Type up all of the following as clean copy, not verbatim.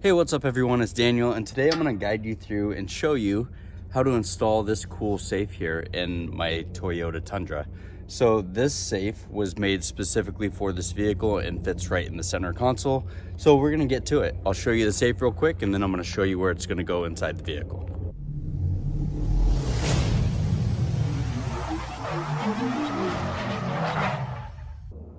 Hey, what's up everyone? It's Daniel, and today I'm going to guide you through and show you how to install this cool safe here in my Toyota Tundra. So this safe was made specifically for this vehicle and fits right in the center console. So we're going to get to it. I'll show you the safe real quick, and then I'm going to show you where it's going to go inside the vehicle.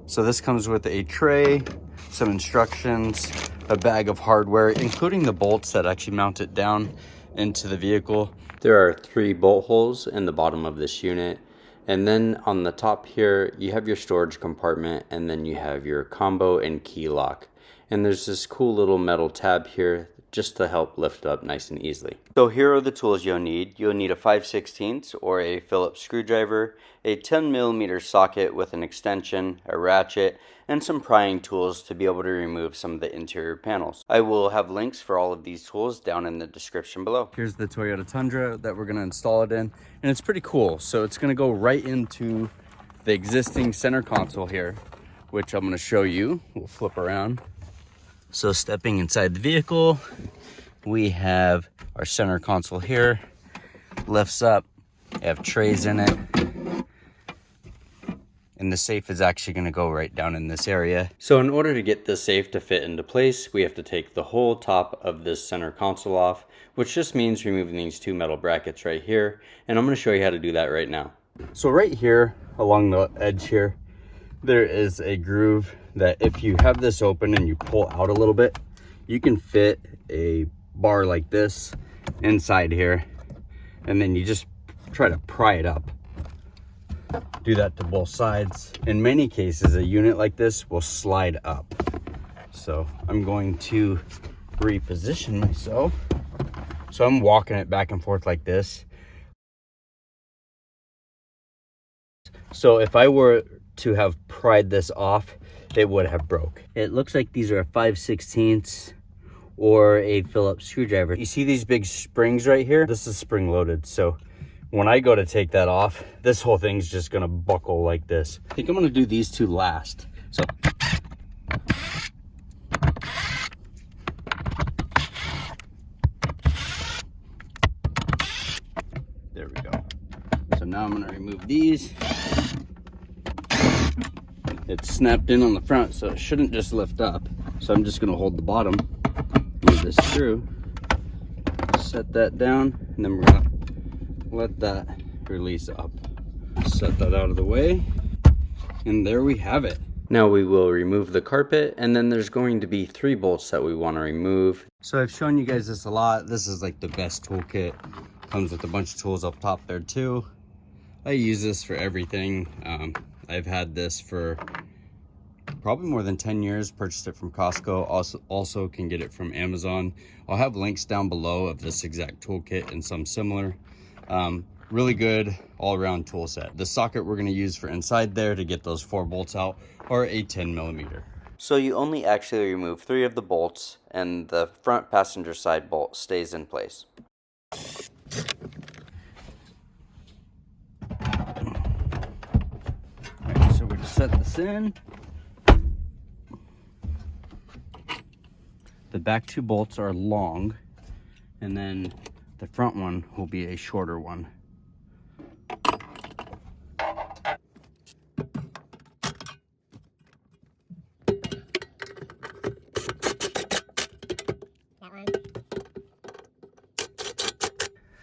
So this comes with a tray, some instructions, a bag of hardware, including the bolts that actually mount it down into the vehicle. There are 3 bolt holes in the bottom of this unit. And then on the top here, you have your storage compartment, and then you have your combo and key lock. And there's this cool little metal tab here just to help lift up nice and easily. So here are the tools you'll need. You'll need a 5/16 or a Phillips screwdriver, a 10mm socket with an extension, a ratchet, and some prying tools to be able to remove some of the interior panels. I will have links for all of these tools down in the description below. Here's the Toyota Tundra that we're going to install it in, and it's pretty cool. So it's going to go right into the existing center console here, which I'm going to show you. We'll flip around. So stepping inside the vehicle, we have our center console here, lifts up, we have trays in it, and the safe is actually going to go right down in this area. So in order to get this safe to fit into place, we have to take the whole top of this center console off, which just means removing these 2 metal brackets right here, and I'm going to show you how to do that right now. So right here along the edge here, there is a groove that if you have this open and you pull out a little bit, you can fit a bar like this inside here, and then you just try to pry it up. Do that to both sides. In many cases, a unit like this will slide up. So I'm going to reposition myself. So I'm walking it back and forth like this. So if I were to have pried this off, it would have broke. It looks like these are a 5/16 or a Phillips screwdriver. You see these big springs right here? This is spring loaded. So when I go to take that off, this whole thing's just gonna buckle like this. I think I'm gonna do these 2 last. So there we go. So now I'm gonna remove these. It's snapped in on the front, so it shouldn't just lift up. So I'm just gonna hold the bottom, move this through, set that down, and then we're gonna let that release up. Set that out of the way, and there we have it. Now we will remove the carpet, and then there's going to be 3 bolts that we want to remove. So I've shown you guys this a lot. This is like the best toolkit. Comes with a bunch of tools up top there too. I use this for everything. I've had this for probably more than 10 years, purchased it from Costco, also can get it from Amazon. I'll have links down below of this exact toolkit and some similar. Really good all-around tool set. The socket we're going to use for inside there to get those 4 bolts out are a 10mm. So you only actually remove 3 of the bolts, and the front passenger side bolt stays in place. Alright, so we're going to set this in. The back 2 bolts are long, and then the front one will be a shorter one.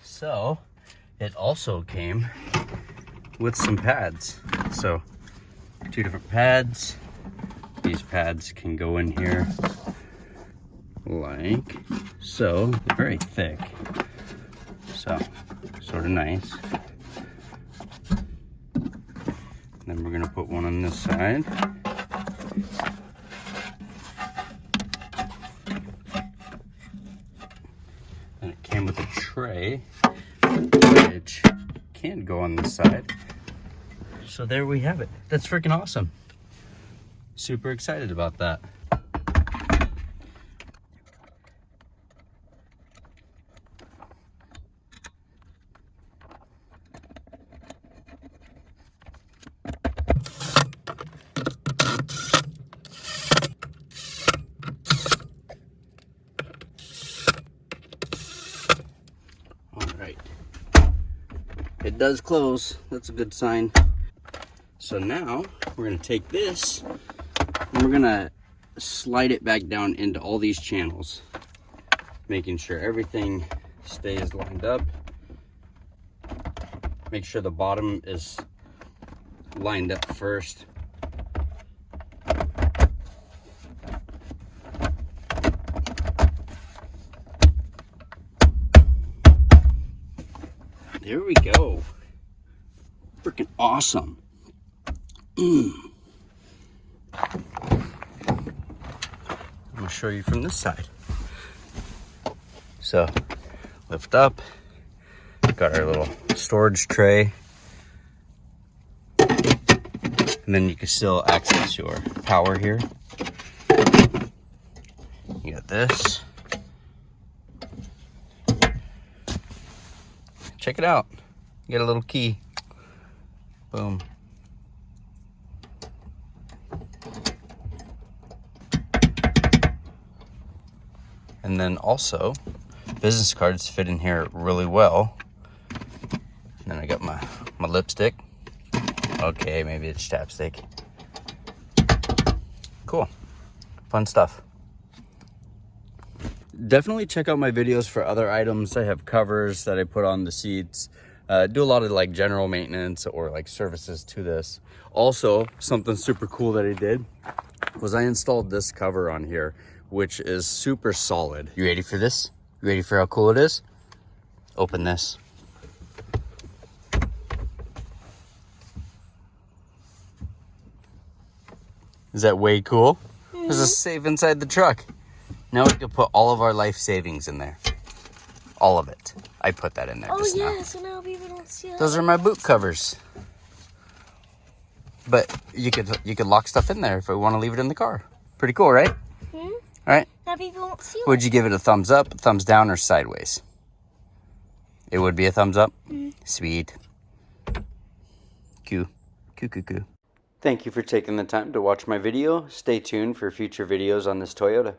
So it also came with some pads. So 2 different pads. These pads can go in here like so. They're very thick, so sort of nice. And then we're gonna put one on this side. And it came with a tray, which can go on this side. So there we have it. That's freaking awesome. Super excited about that. It does close. That's a good sign. So now we're gonna take this and we're gonna slide it back down into all these channels, making sure everything stays lined up. Make sure the bottom is lined up first. There we go. Freaking awesome. I'm gonna show you from this side. So lift up, got our little storage tray, and then you can still access your power here. You got this. Check it out. You get a little key. Boom. And then also, business cards fit in here really well. And then I got my lipstick. Okay, maybe it's chapstick. Cool. Fun stuff. Definitely check out my videos for other items. I have covers that I put on the seats. Do a lot of like general maintenance or like services to this. Also, something super cool that I did was I installed this cover on here, which is super solid. You ready for this? You ready for how cool it is? Open this. Is that way cool? There's a safe inside the truck. Now we can put all of our life savings in there. All of it. I put that in there just now. So now people don't see it. Those are my boot covers. But you could lock stuff in there if we want to leave it in the car. Pretty cool, right? All right. Now people won't see it. Would you give it a thumbs up, thumbs down, or sideways? It would be a thumbs up? Sweet. Coo. Coo, coo, coo. Thank you for taking the time to watch my video. Stay tuned for future videos on this Toyota.